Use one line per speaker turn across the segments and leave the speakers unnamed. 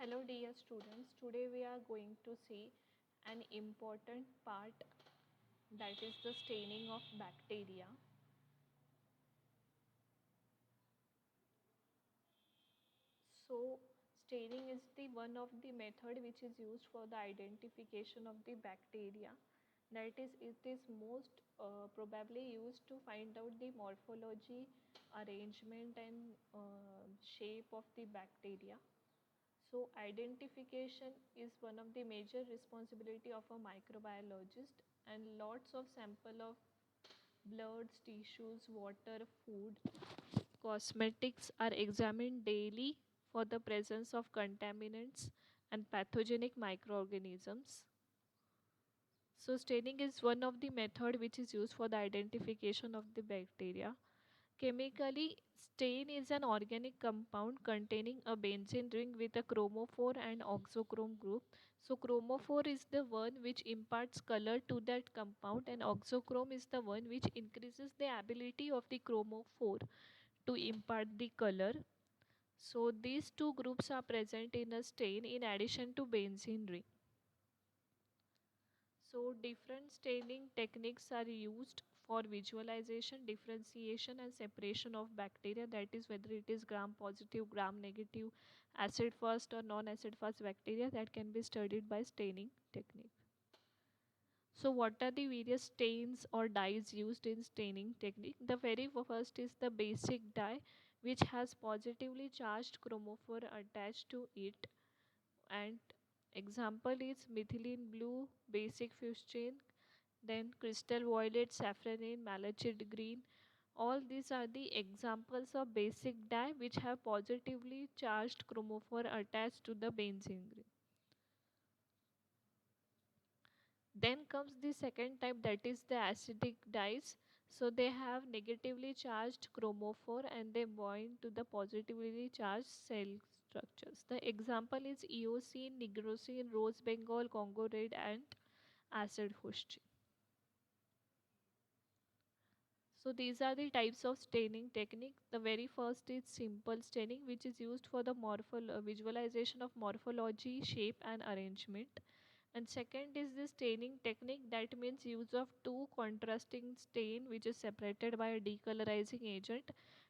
Hello dear students, today we are going to see an important part, that is the staining of bacteria. So staining is the one of the method which is used for the identification of the bacteria. That is, it is most probably used to find out the morphology, arrangement and shape of the bacteria. So identification is one of the major responsibility of a microbiologist, and lots of sample of bloods, tissues, water, food, cosmetics are examined daily for the presence of contaminants and pathogenic microorganisms. So staining is one of the method which is used for the identification of the bacteria. Chemically, stain is an organic compound containing a benzene ring with a chromophore and oxochrome group. So chromophore is the one which imparts color to that compound, and oxochrome is the one which increases the ability of the chromophore to impart the color. So these two groups are present in a stain in addition to benzene ring. So different staining techniques are used for visualization, differentiation and separation of bacteria, that is whether it is gram positive, gram negative, acid fast or non-acid fast bacteria, that can be studied by staining technique. So what are the various stains or dyes used in staining technique? The very first is the basic dye, which has positively charged chromophore attached to it, and example is methylene blue, basic fuchsin, then crystal violet, saffronine, malachite green. All these are the examples of basic dye which have positively charged chromophore attached to the benzene ring. Then comes the second type, that is the acidic dyes. So they have negatively charged chromophore and they bind to the positively charged cell structures. The example is eosine, nigrosine, rose bengal, Congo red and acid fuchsin. So these are the types of staining technique. The very first is simple staining, which is used for the visualization of morphology, shape and arrangement. And second is the staining technique, that means use of two contrasting stain which is separated by a decolorizing agent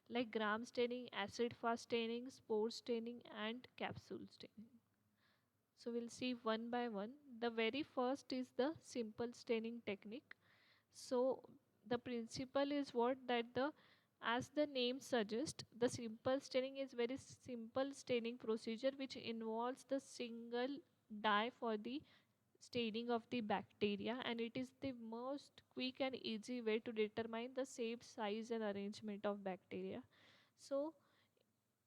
like gram staining, acid fast staining, spore staining and capsule staining. So we'll see one by one. The very first is the simple staining technique. So the principle is what, that the, as the name suggests, the simple staining is very simple staining procedure which involves the single dye for the staining of the bacteria, and it is the most quick and easy way to determine the shape, size and arrangement of bacteria. So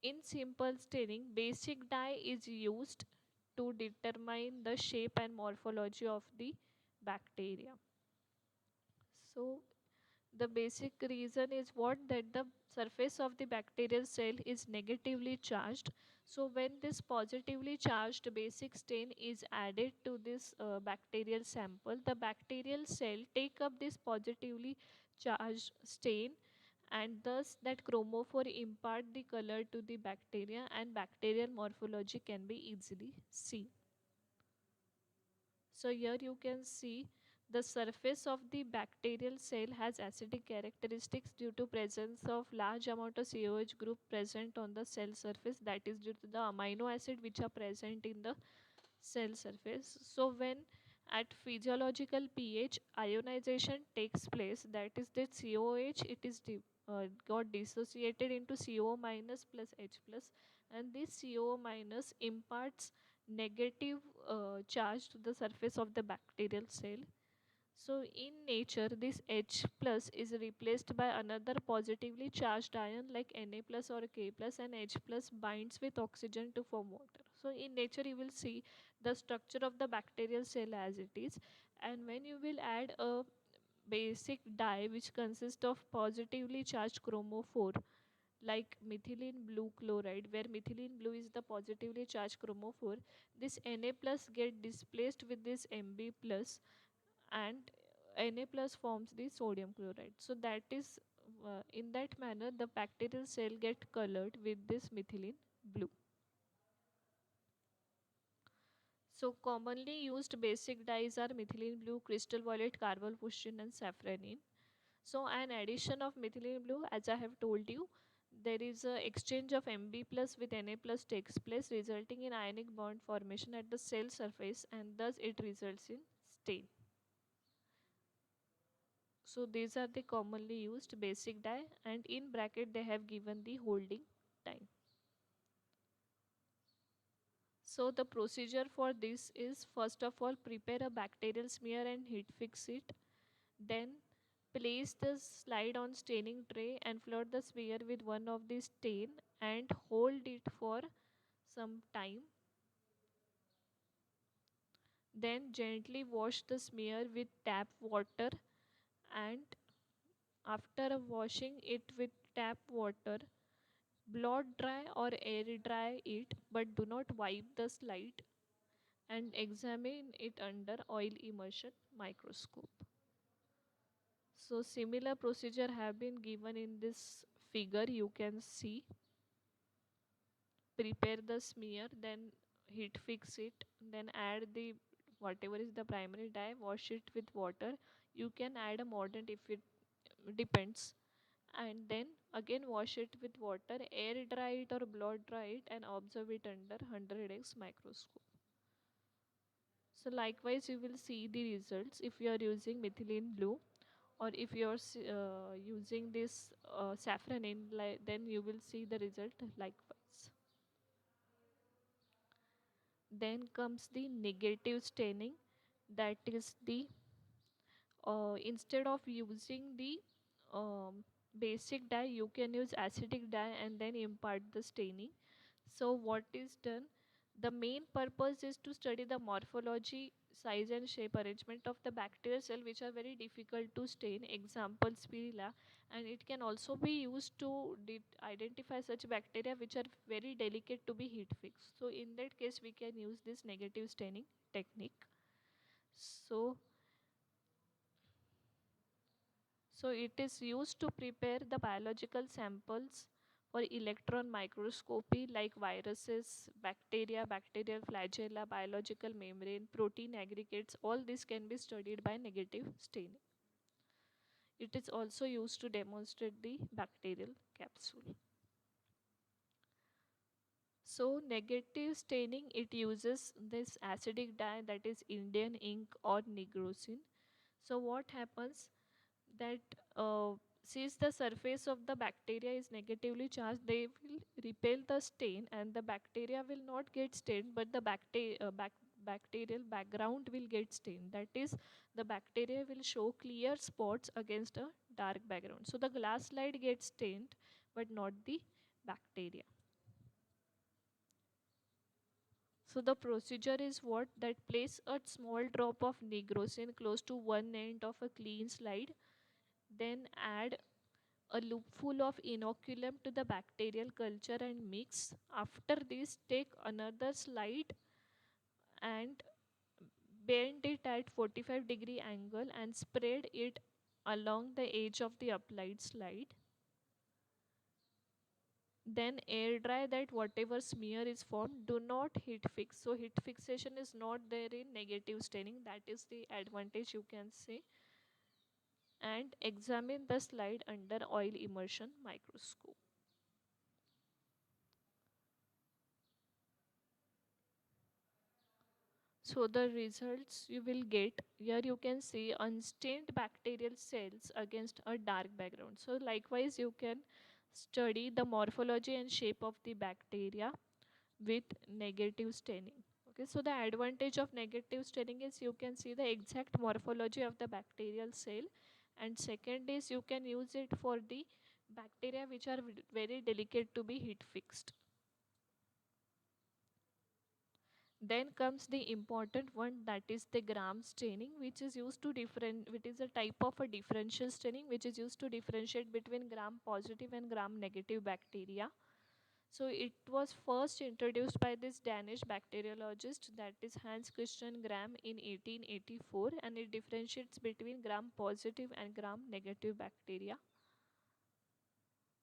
in simple staining, basic dye is used to determine the shape and morphology of the bacteria. So the basic reason is what, that the surface of the bacterial cell is negatively charged. So when this positively charged basic stain is added to this bacterial sample, the bacterial cell take up this positively charged stain, and thus that chromophore impart the color to the bacteria and bacterial morphology can be easily seen. So here you can see the surface of the bacterial cell has acidic characteristics due to presence of large amount of COH group present on the cell surface, that is due to the amino acid which are present in the cell surface. So when at physiological pH ionization takes place, that is the COH, it is got dissociated into CO minus plus H plus, and this CO minus imparts negative charge to the surface of the bacterial cell. So in nature, this H plus is replaced by another positively charged ion like Na plus or K plus, and H plus binds with oxygen to form water. So in nature you will see the structure of the bacterial cell as it is, and when you will add a basic dye which consists of positively charged chromophore like methylene blue chloride, where methylene blue is the positively charged chromophore, this Na plus get displaced with this Mb plus, and Na plus forms the sodium chloride. So that is in that manner the bacterial cell get colored with this methylene blue. So commonly used basic dyes are methylene blue, crystal violet, carbamazepine and safranin. So an addition of methylene blue, as I have told you, there is a exchange of Mb plus with Na plus takes place, resulting in ionic bond formation at the cell surface, and thus it results in stain. So these are the commonly used basic dye, and in bracket they have given the holding time. So the procedure for this is, first of all, prepare a bacterial smear and heat fix it. Then place the slide on staining tray and flood the smear with one of the stain and hold it for some time. Then gently wash the smear with tap water, and after washing it with tap water, blot dry or air dry it, but do not wipe the slide, and examine it under oil immersion microscope. So similar procedure have been given in this figure. You can see, prepare the smear, then heat fix it, then add the whatever is the primary dye, wash it with water. You can add a mordant if it depends, and then again wash it with water, air dry it or blot dry it, and observe it under 100x microscope. So likewise you will see the results if you are using methylene blue, or if you are using this saffronin, then you will see the result likewise. Then comes the negative staining, that is the instead of using the um, basic dye, you can use acidic dye and then impart the staining. So what is done, the main purpose is to study the morphology, size and shape arrangement of the bacterial cell which are very difficult to stain, example spirilla, and it can also be used to identify such bacteria which are very delicate to be heat fixed. So in that case we can use this negative staining technique. So So it is used to prepare the biological samples for electron microscopy, like viruses, bacteria, bacterial flagella, biological membrane, protein aggregates. All this can be studied by negative staining. It is also used to demonstrate the bacterial capsule. So negative staining, it uses this acidic dye, that is Indian ink or nigrosin. So what happens, that since the surface of the bacteria is negatively charged, they will repel the stain and the bacteria will not get stained, but the bacterial background will get stained. That is, the bacteria will show clear spots against a dark background. So the glass slide gets stained, but not the bacteria. So the procedure is what, that place a small drop of nigrosin close to one end of a clean slide, then add a loopful of inoculum to the bacterial culture and mix. After this, take another slide and bend it at 45-degree angle and spread it along the edge of the applied slide. Then air dry that whatever smear is formed. Do not heat fix. So heat fixation is not there in negative staining. That is the advantage, you can say. And examine the slide under oil immersion microscope. So the results you will get, here you can see unstained bacterial cells against a dark background. So likewise you can study the morphology and shape of the bacteria with negative staining. Okay, so the advantage of negative staining is you can see the exact morphology of the bacterial cell, and second is you can use it for the bacteria which are very delicate to be heat fixed. Then comes the important one, that is the gram staining, which is used to which is a type of a differential staining which is used to differentiate between gram positive and gram negative bacteria. So it was first introduced by this Danish bacteriologist, that is Hans Christian Gram, in 1884, and it differentiates between gram positive and gram negative bacteria.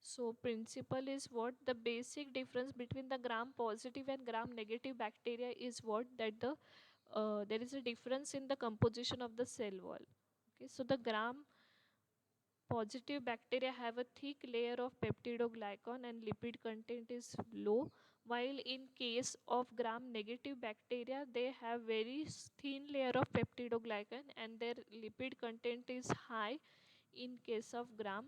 So principle is what, the basic difference between the gram positive and gram negative bacteria is what, that the there is a difference in the composition of the cell wall. Okay, so the gram positive bacteria have a thick layer of peptidoglycan and lipid content is low, while in case of gram negative bacteria they have very thin layer of peptidoglycan and their lipid content is high in case of gram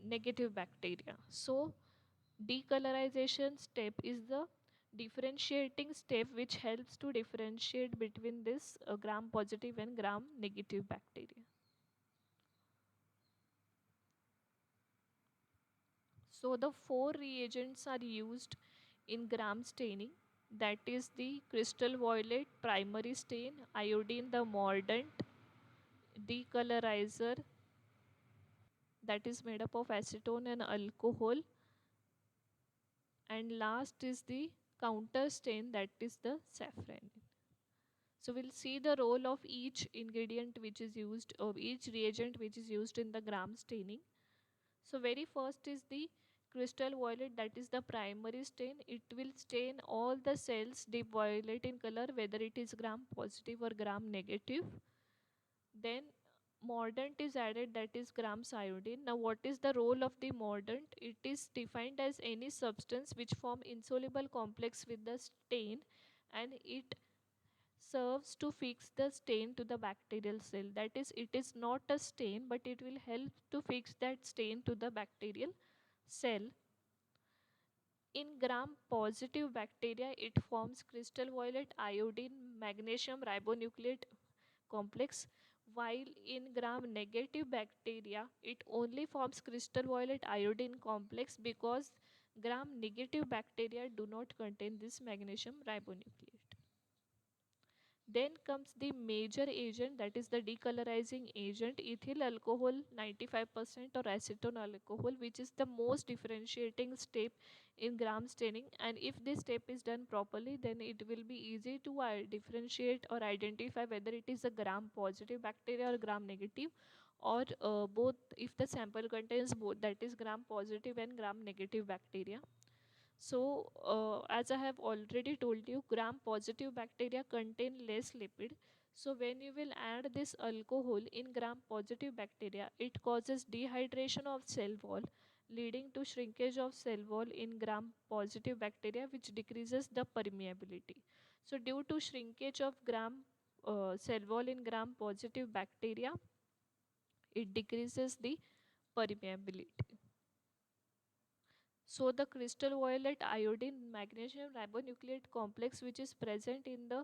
negative bacteria. So decolorization step is the differentiating step which helps to differentiate between this gram positive and gram negative bacteria. So the four reagents are used in gram staining, that is the crystal violet primary stain, iodine the mordant, decolorizer that is made up of acetone and alcohol, and last is the counter stain that is the saffron. So we'll see the role of each ingredient which is used, or each reagent which is used in the gram staining. So very first is the crystal violet, that is the primary stain. It will stain all the cells deep violet in color whether it is gram positive or gram negative. Then mordant is added, that is grams iodine. Now what is the role of the mordant? It is defined as any substance which form insoluble complex with the stain and it serves to fix the stain to the bacterial cell. That is, it is not a stain but it will help to fix that stain to the bacterial cell. In gram positive bacteria it forms crystal violet iodine magnesium ribonucleate complex, while in gram negative bacteria it only forms crystal violet iodine complex because gram negative bacteria do not contain this magnesium ribonucleate. Then comes the major agent, that is the decolorizing agent, ethyl alcohol 95% or acetone alcohol, which is the most differentiating step in gram staining. And if this step is done properly, then it will be easy to differentiate or identify whether it is a gram positive bacteria or gram negative, or both if the sample contains both, that is gram positive and gram negative bacteria. So, as I have already told you, gram positive bacteria contain less lipid. So, when you will add this alcohol in gram positive bacteria, it causes dehydration of cell wall, leading to shrinkage of cell wall in gram positive bacteria, which decreases the permeability. So, due to shrinkage of gram cell wall in gram positive bacteria, it decreases the permeability. So the crystal violet iodine magnesium ribonucleate complex which is present in the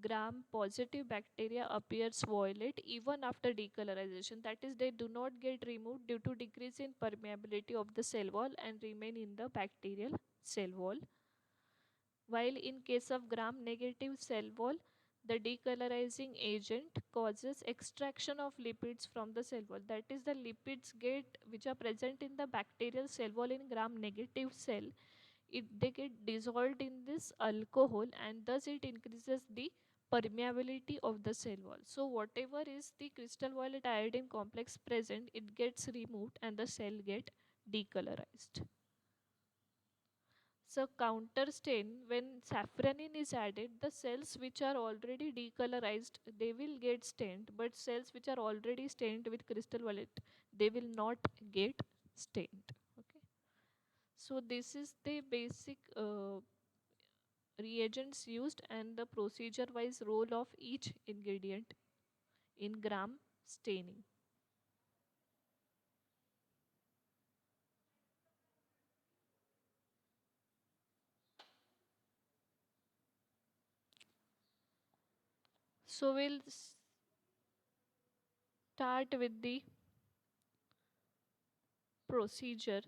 gram positive bacteria appears violet even after decolorization. That is, they do not get removed due to decrease in permeability of the cell wall and remain in the bacterial cell wall. While in case of gram negative cell wall, the decolorizing agent causes extraction of lipids from the cell wall. That is, the lipids get which are present in the bacterial cell wall in gram negative cell, they get dissolved in this alcohol and thus it increases the permeability of the cell wall. So whatever is the crystal violet iodine complex present, it gets removed and the cell get decolorized. So counter stain, when safranin is added, the cells which are already decolorized, they will get stained, but cells which are already stained with crystal violet, they will not get stained. Okay. So this is the basic reagents used and the procedure wise role of each ingredient in gram staining. So we'll start with the procedure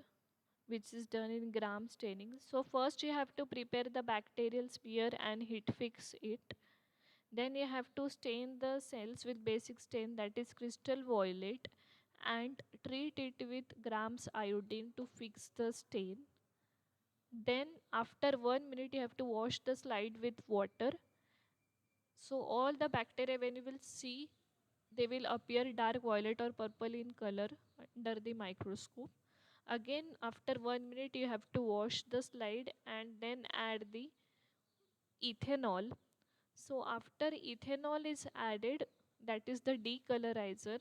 which is done in gram staining. So first you have to prepare the bacterial sphere and heat fix it. Then you have to stain the cells with basic stain, that is crystal violet, and treat it with grams iodine to fix the stain. Then after 1 minute you have to wash the slide with water. So all the bacteria, when you will see, they will appear dark violet or purple in color under the microscope. Again after 1 minute you have to wash the slide and then add the ethanol. So after ethanol is added, that is the decolorizer,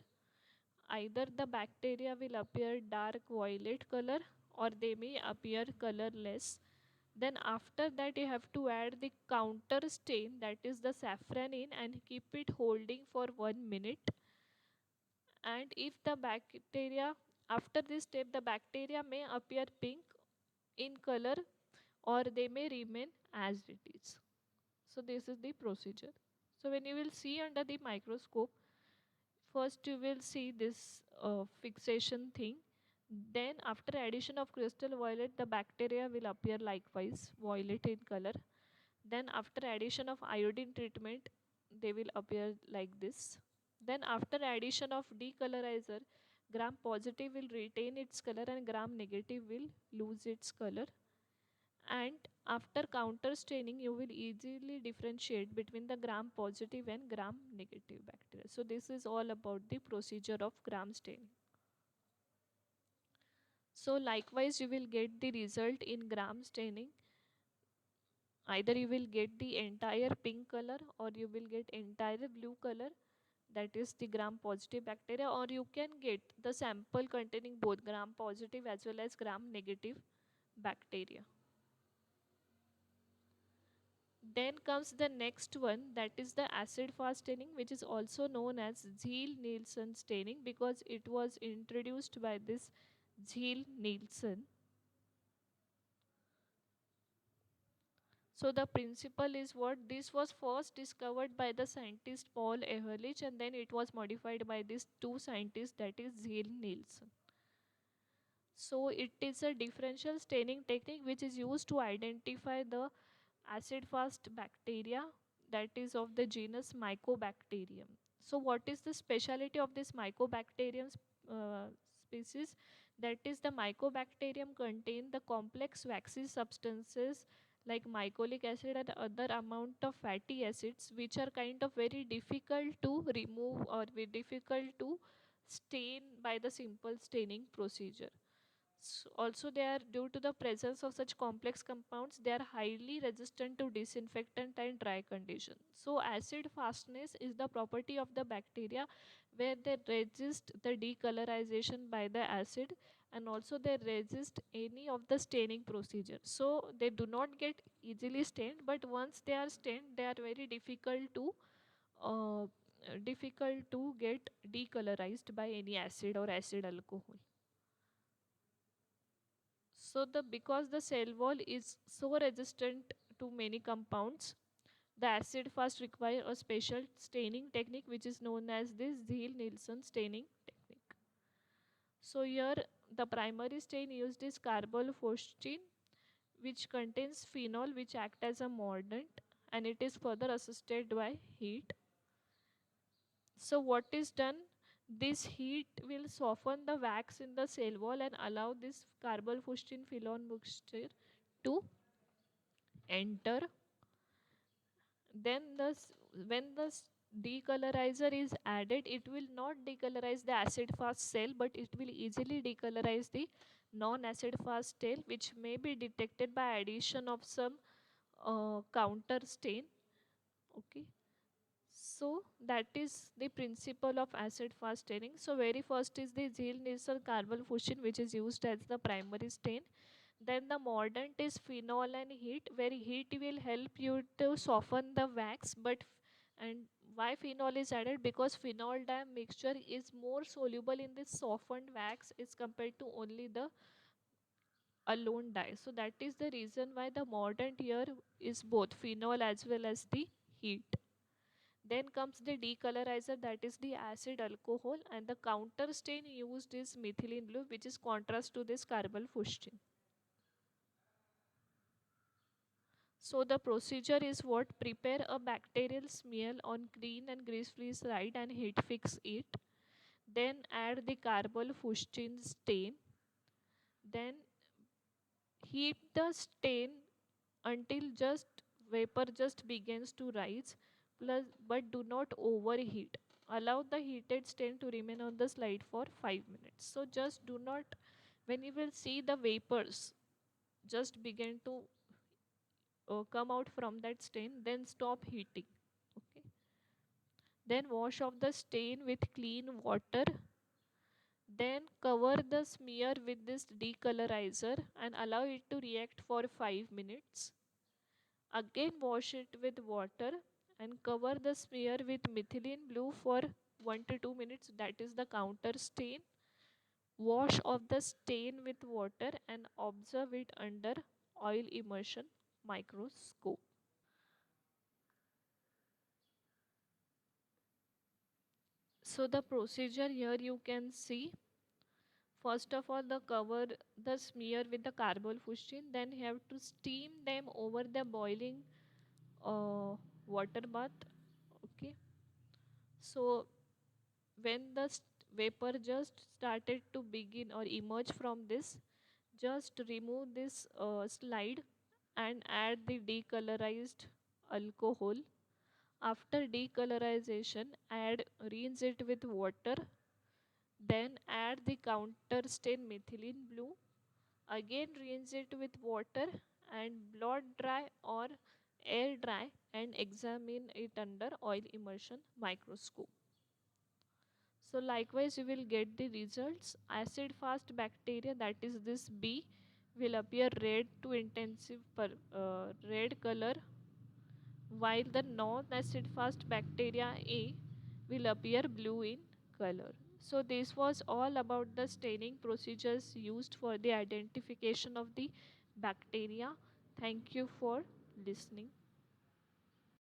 either the bacteria will appear dark violet color or they may appear colorless. Then after that you have to add the counter stain, that is the saffron in, and keep it holding for 1 minute. And if the bacteria, after this step the bacteria may appear pink in color or they may remain as it is. So this is the procedure. So when you will see under the microscope, first you will see this fixation thing. Then after addition of crystal violet, the bacteria will appear likewise violet in color. Then after addition of iodine treatment, they will appear like this. Then after addition of decolorizer, gram positive will retain its color and gram negative will lose its color. And after counter staining, you will easily differentiate between the gram positive and gram negative bacteria. So this is all about the procedure of gram staining. So likewise you will get the result in gram staining. Either you will get the entire pink color or you will get entire blue color, that is the gram positive bacteria, or you can get the sample containing both gram positive as well as gram negative bacteria. Then comes the next one, that is the acid fast staining, which is also known as Ziehl-Neelsen staining because it was introduced by this Ziehl-Neelsen. So the principle is what? This was first discovered by the scientist Paul Ehrlich and then it was modified by these two scientists, that is Ziehl-Neelsen. So it is a differential staining technique which is used to identify the acid fast bacteria, that is of the genus Mycobacterium. So what is the speciality of this Mycobacterium species? That is the Mycobacterium contain the complex waxy substances like mycolic acid and other amount of fatty acids which are kind of very difficult to remove or very difficult to stain by the simple staining procedure. Also, they are due to the presence of such complex compounds, they are highly resistant to disinfectant and dry condition. So, acid fastness is the property of the bacteria where they resist the decolorization by the acid and also they resist any of the staining procedure. So, they do not get easily stained, but once they are stained, they are very uh, difficult to get decolorized by any acid or acid alcohol. So the because the cell wall is so resistant to many compounds, the acid fast require a special staining technique which is known as the Ziehl-Neelsen staining technique. So here the primary stain used is carbolphosgene which contains phenol which act as a mordant and it is further assisted by heat. So what is done? This heat will soften the wax in the cell wall and allow this carbolphosgene phenol mixture to enter. Then when the decolorizer is added, it will not decolorize the acid fast cell but it will easily decolorize the non-acid fast cell which may be detected by addition of some counter stain. Okay, so that is the principle of acid fast staining. So very first is the Ziehl-Neelsen carbolphosgene which is used as the primary stain. Then the mordant is phenol and heat, where heat will help you to soften the wax. And why phenol is added? Because phenol dye mixture is more soluble in this softened wax as compared to only the alone dye. So that is the reason why the mordant here is both phenol as well as the heat. Then comes the decolorizer, that is the acid alcohol, and the counter stain used is methylene blue, which is contrast to this carbolphosgene. So the procedure is what? Prepare a bacterial smear on clean and grease-free slide and heat fix it. Then add the carbolphosgene stain. Then heat the stain until just vapor just begins to rise. Plus, but do not overheat. Allow the heated stain to remain on the slide for 5 minutes. So just do not, when you will see the vapors just begin to come out from that stain, then stop heating. Then wash off the stain with clean water. Then cover the smear with this decolorizer and allow it to react for 5 minutes. Again wash it with water and cover the smear with methylene blue for 1 to 2 minutes, that is the counter stain. Wash off the stain with water and observe it under oil immersion microscope. So the procedure here you can see. First of all, the cover the smear with the carbol-fuchsin, then you have to steam them over the boiling water bath. Okay. So when the vapor just started to begin or emerge from this, just remove this slide and add the decolorized alcohol. After decolorization, rinse it with water, then add the counter stain methylene blue. Again rinse it with water and blot dry or air dry and examine it under oil immersion microscope. So likewise you will get the results. Acid fast bacteria, that is this B, will appear red to intensive red color, while the non-acid fast bacteria A will appear blue in color. So this was all about the staining procedures used for the identification of the bacteria. Thank you for listening.